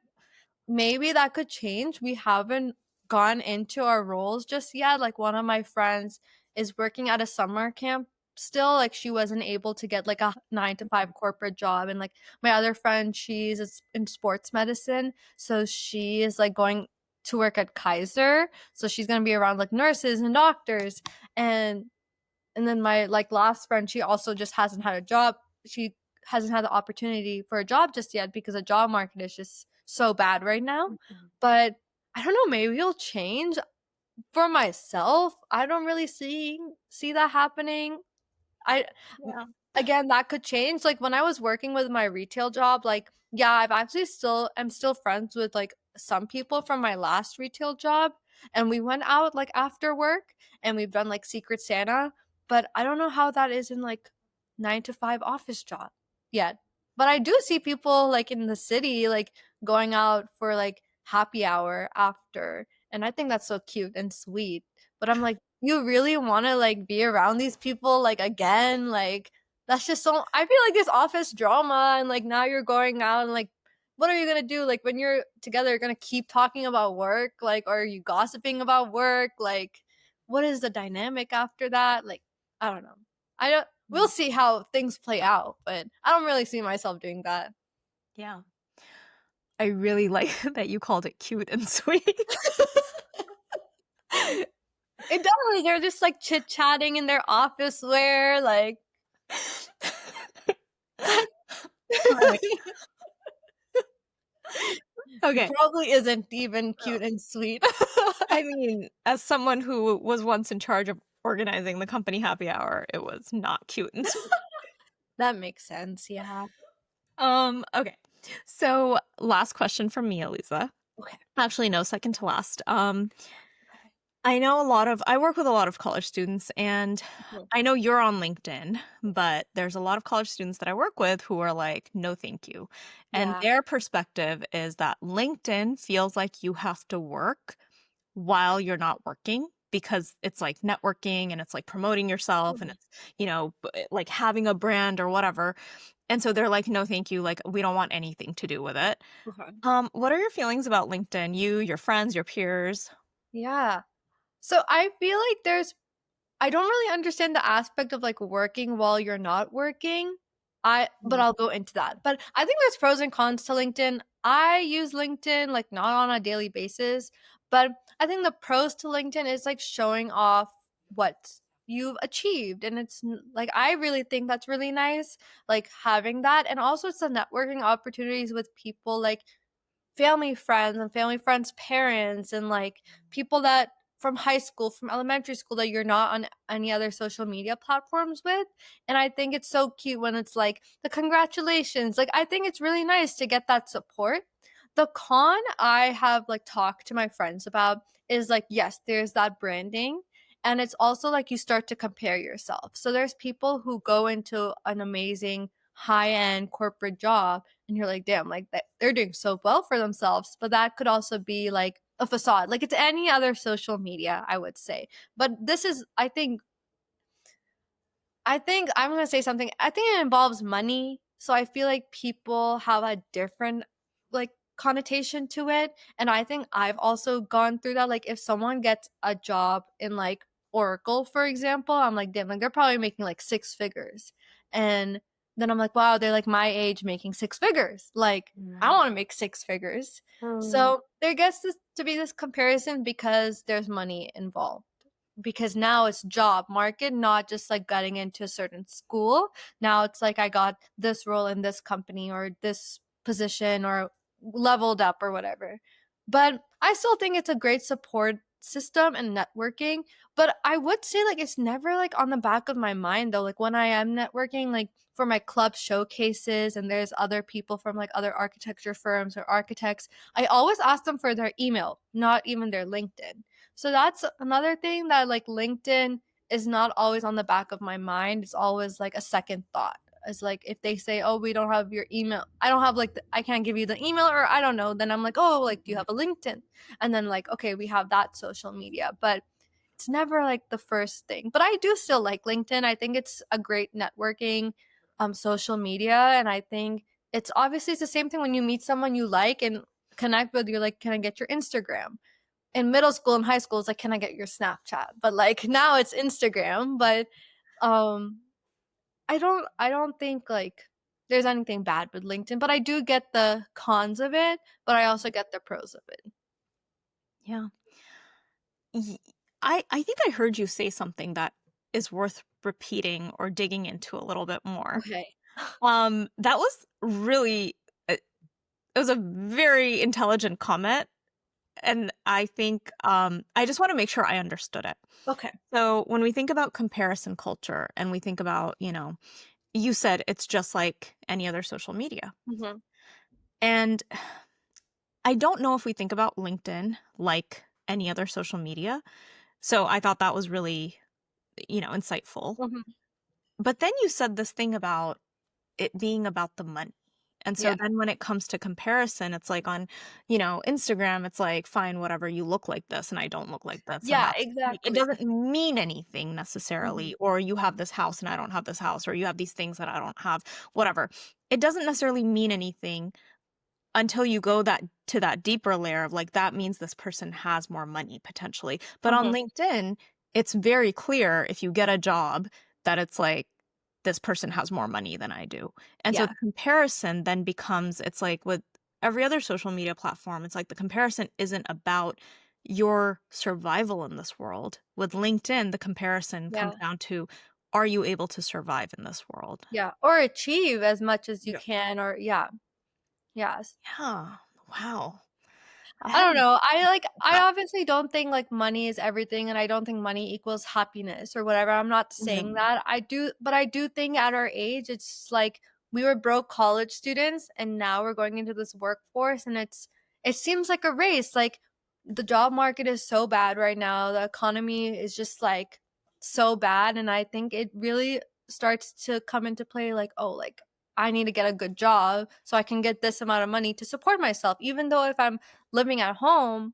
Maybe that could change. We haven't gone into our roles just yet. Like one of my friends is working at a summer camp still. Like she wasn't able to get like a 9 to 5 corporate job. And like my other friend, in sports medicine. So she is like going to work at Kaiser. So she's gonna be around like nurses and doctors. And and then my like last friend, she also just hasn't had a job. She hasn't had the opportunity for a job just yet because the job market is just so bad right now. Mhm. But I don't know, maybe it'll change. For myself, I don't really see that happening. I Yeah. Again, that could change. Like when I was working with my retail job, like yeah, I'm still friends with like some people from my last retail job and we went out like after work and we've done like Secret Santa, but I don't know how that is in like 9 to 5 office job yet. But I do see people like in the city like going out for like happy hour after, and I think that's so cute and sweet. But I'm like, you really want to like be around these people like again? Like that's just so I feel like this office drama and like now you're going out and like what are you gonna do? Like when you're together, you're gonna keep talking about work, like or are you gossiping about work? Like what is the dynamic after that? Like I don't know. I don't We'll Mm. see how things play out, but I don't really see myself doing that. Yeah. I really like that you called it cute and sweet. It does. They're just like chit chatting in their office wear, like Alright. it Okay. probably isn't even Well, cute and sweet. I mean, as someone who was once in charge of organizing the company happy hour, it was not cute and sweet. That makes sense, yeah. Okay. So last question from me, Aliza. Okay, Actually, no, second to last. okay. I work with a lot of college students, and Mhm. I know you're on LinkedIn, but there's a lot of college students that I work with who are like, "No, thank you." And Yeah. their perspective is that LinkedIn feels like you have to work while you're not working because it's like networking and it's like promoting yourself and Mhm. it's, like having a brand or whatever. And so they're like, "No, thank you. Like, we don't want anything to do with it." Okay. What are your feelings about LinkedIn? You, your friends, your peers? Yeah. So I feel like I don't really understand the aspect of like working while you're not working. But Mm. I'll go into that. But I think there's pros and cons to LinkedIn. I use LinkedIn like not on a daily basis, but I think the pros to LinkedIn is like showing off what you've achieved, and like I really think that's really nice, like having that, and also it's the networking opportunities with people like family friends and family friends' parents and like people that from high school, from elementary school that you're not on any other social media platforms with. And I think it's so cute when it's like the congratulations. Like I think it's really nice to get that support. The con I have like talked to my friends about is like yes, there's that branding, and it's also like you start to compare yourself. So there's people who go into an amazing high-end corporate job and you're like, damn, like they're doing so well for themselves. But that could also be like a facade, like it's any other social media, I would say. But this is, I think I'm gonna say something. I think it involves money. So I feel like people have a different like connotation to it. And I think I've also gone through that. Like if someone gets a job in like Oracle, for example, I'm like, damn, like they're probably making like six figures. And then I'm like, wow, they're like my age making six figures. Like I Mm. want to make six figures. So there gets to be this comparison because there's money involved, because now it's job market, not just like getting into a certain school. Now it's like I got this role in this company or this position or leveled up or whatever. But I still think it's a great support system and networking. But I would say like it's never like on the back of my mind though. Like when I am networking, like for my club showcases and there's other people from like other architecture firms or architects, I always ask them for their email, not even their LinkedIn. So that's another thing that like LinkedIn is not always on the back of my mind. It's always like a second thought. It's like if they say, "Oh, we don't have your email. I don't have like I can't give you the email," or I don't know, then I'm like, "Oh, like do you have a LinkedIn?" And then like, "Okay, we have that social media." But it's never like the first thing. But I do still like LinkedIn. I think it's a great networking social media, and I think it's the same thing when you meet someone you like and connect with. You're like, "Can I get your Instagram?" In middle school and high school, it's like, "Can I get your Snapchat?" But, like, now it's Instagram, but, um, I don't think, like, there's anything bad with LinkedIn, but I do get the cons of it, but I also get the pros of it. Yeah. Ye I think I heard you say something that is worth repeating or digging into a little bit more. Okay. That was really it was a very intelligent comment, and I think, I just wanna make sure I understood it. Okay. So, when we think about comparison culture and we think about, you said it's just like any other social media, Mhm. and I don't know if we think about LinkedIn like any other social media, so I thought that was really, insightful. Mhm. But then you said this thing about it being about the money. And so Yeah. then when it comes to comparison, it's like on, Instagram, it's like, fine, whatever, you look like this and I don't look like this. And Yeah, that's like, it exactly. doesn't mean anything Mhm. necessarily. Or you have this house and I don't have this house, or you have these things that I don't have, whatever. It doesn't necessarily mean anything until you go that deeper layer of like, that means this person has more money potentially. But on Mhm. LinkedIn, it's very clear if you get a job that it's like, this person has more money than I do. And so Yeah. the comparison then becomes, it's like with every other social media platform, it's like the comparison isn't about your survival in this world. With LinkedIn, the comparison Yeah. comes down to, are you able to survive in this world? Yeah. Or achieve as much as you Yeah. can, or yeah. Yes. Yeah. Wow. I I don't hadn't know. I thought obviously don't think like money is everything, and I don't think money equals happiness or whatever. I'm not saying Mhm. that. But I do think at our age it's like we were broke college students and now we're going into this workforce, and it seems like a race. Like the job market is so bad right now. The economy is just like so bad. And I think it really starts to come into play like, oh, like I need to get a good job so I can get this amount of money to support myself. Even though if I'm living at home,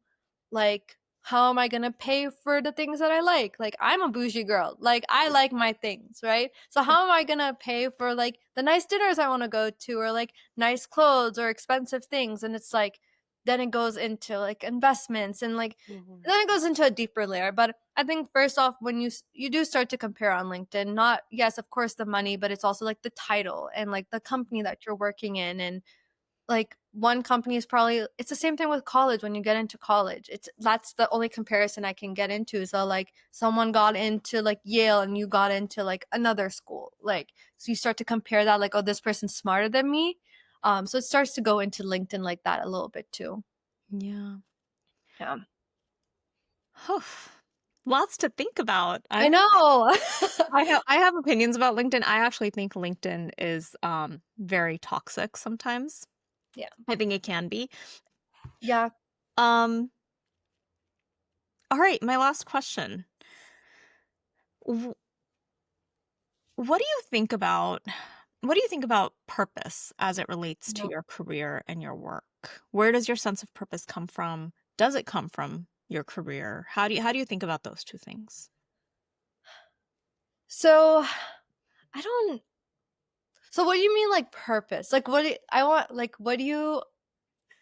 like, how am I gonna pay for the things that I like? Like, I'm a bougie girl. Like, I like my things, right? So how am I gonna pay for like the nice dinners I want to go to, or like nice clothes or expensive things? And it's like, then it goes into like investments and like Mhm. then it goes into a deeper layer. But I think first off, when you do start to compare on LinkedIn, not, yes, of course, the money, but it's also like the title and like the company that you're working in. And like one company is probably, it's the same thing with college. When you get into college, it's that's the only comparison I can get into, is that like someone got into like Yale and you got into like another school, like, so you start to compare that, like, oh, this person's smarter than me. So it starts to go into LinkedIn like that a little bit too. Yeah. Yeah, Lots to think about. I know. I have opinions about LinkedIn. I actually think LinkedIn is very toxic sometimes. Yeah, I think it can be. yeah. Um all right, my last question. Wh- What do you think about purpose as it relates to No. your career and your work? Where does your sense of purpose come from? Does it come from your career? How do you think about those two things? So I don't. So what do you mean, like, purpose? Like, I want, like, what do you?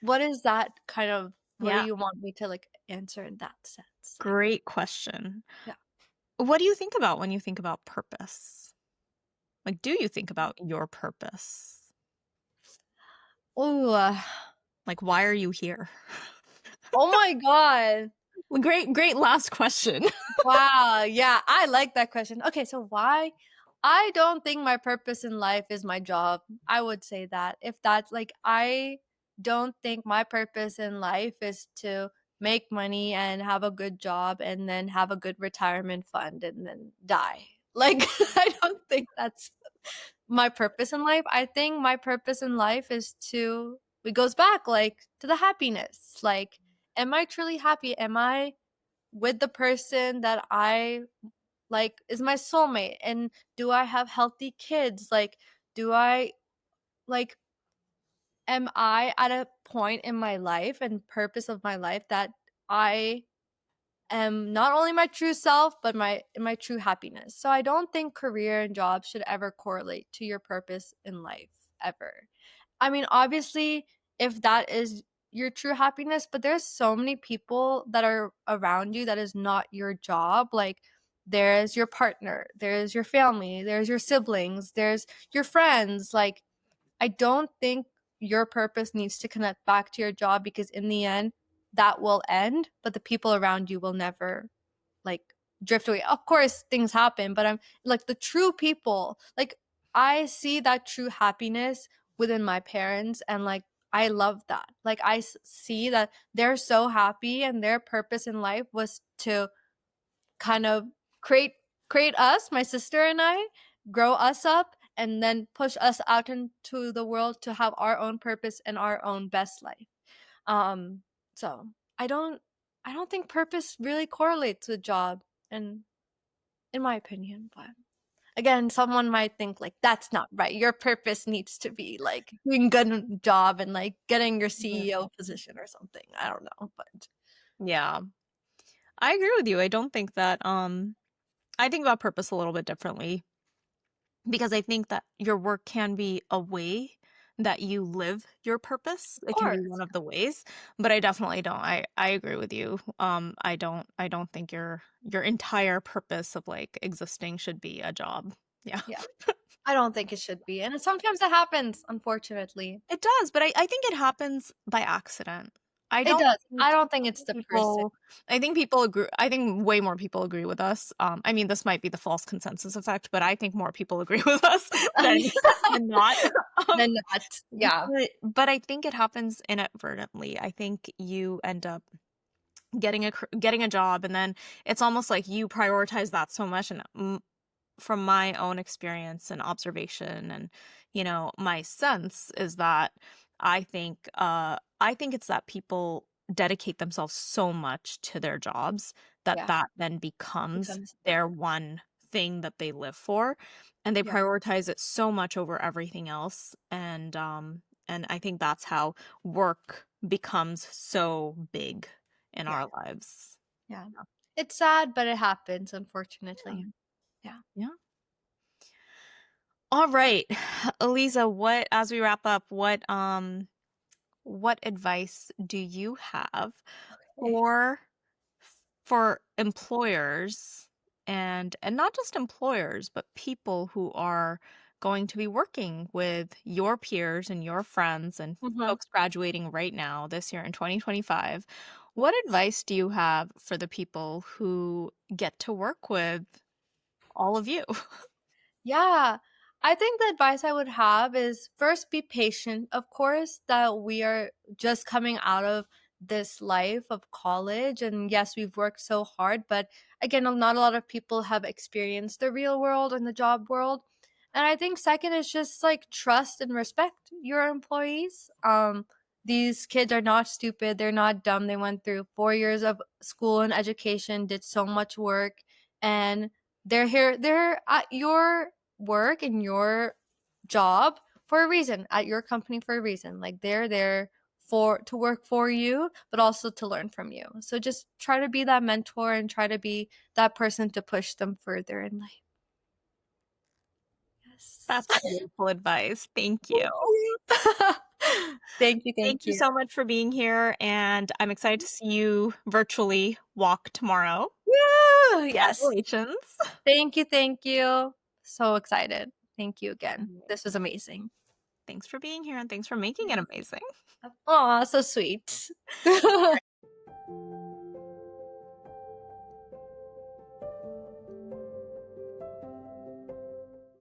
What is that kind of? What do Yeah, you want me to like answer in that sense? Like, great question. yeah. What do you think about when you think about purpose? Like, do you think about your purpose? Oh, Like, why are you here? oh my God. Well, great last question. Wow. Yeah, I like that question. Okay, so why? I don't think my purpose in life is my job. I would say that. If that's like, I don't think my purpose in life is to make money and have a good job and then have a good retirement fund and then die. Like, I don't think that's my purpose in life. I think my purpose in life is to, it goes back like to the happiness. Like, am I truly happy? Am I with the person that I like is my soulmate? And do I have healthy kids? Like, do I, like, am I at a point in my life and purpose of my life that I am not only my true self but my true happiness? So I don't think career and job should ever correlate to your purpose in life, ever. I mean, obviously, if that is your true happiness, but there's so many people that are around you that is not your job. Like, there's your partner, there's your family, there's your siblings, there's your friends. Like, I don't think your purpose needs to connect back to your job, because in the end, that will end, but the people around you will never like drift away. Of course, things happen, but I'm like the true people. Like, I see that true happiness within my parents, and like I love that. Like, see that they're so happy, and their purpose in life was to kind of create create us, my sister and I, grow us up, and then push us out into the world to have our own purpose and our own best life. Um, so I don't think purpose really correlates with job, and in my opinion, but again, someone might think like that's not right. Your purpose needs to be like doing good job and like getting your CEO position or something. I don't know, but Yeah, I agree with you. I don't think that I think about purpose a little bit differently because I think that your work can be a way that you live your purpose. of It can be course. one of the ways, but I definitely don't. I agree with you. I don't think your entire purpose of like existing should be a job. Yeah. Yeah. I don't think it should be. And sometimes it happens, unfortunately. It does, but I think it happens by accident. I It don't does. think I don't think it's the person. people I think people agree. I think way more people agree with us. I mean, this might be the false consensus effect, but I think more people agree with us than not. Um, Then not. Yeah. but I think it happens inadvertently. I think you end up getting a job, and then it's almost like you prioritize that so much. And from my own experience and observation, and my sense is that I think it's that people dedicate themselves so much to their jobs that Yeah, that then becomes becomes their important. one thing that they live for, and they Yeah, prioritize it so much over everything else, and I think that's how work becomes so big in yeah, our lives. yeah. It's sad, but it happens, Yeah. unfortunately. Yeah. Yeah. All right. Aliza, what as we wrap up, what advice do you have Okay. for employers and not just employers, but people who are going to be working with your peers and your friends and Mhm. folks graduating right now this year in 2025? What Yes. advice do you have for the people who get to work with all of you? Yeah. I think the advice I would have is first be patient. Of course, that we are just coming out of this life of college. And yes, we've worked so hard. But again, not a lot of people have experienced the real world and the job world. And I think second is just like trust and respect your employees. These kids are not stupid. They're not dumb. They went through 4 years of school and education, did so much work. And they're at your work in your job for a reason, at your company for a reason. Like they're there for to work for you, but also to learn from you. So just try to be that mentor and try to be that person to push them further in life. Yes. That's beautiful advice. Thank you. Thank you. Thank you, thank Thank you you. so much for being here, and I'm excited to see you virtually walk tomorrow. Woo! Yes. Congratulations. Thank you, thank you. So excited. Thank you again. Alright. This was amazing. Thanks for being here, and thanks for making it Yes. amazing. Aw, so sweet.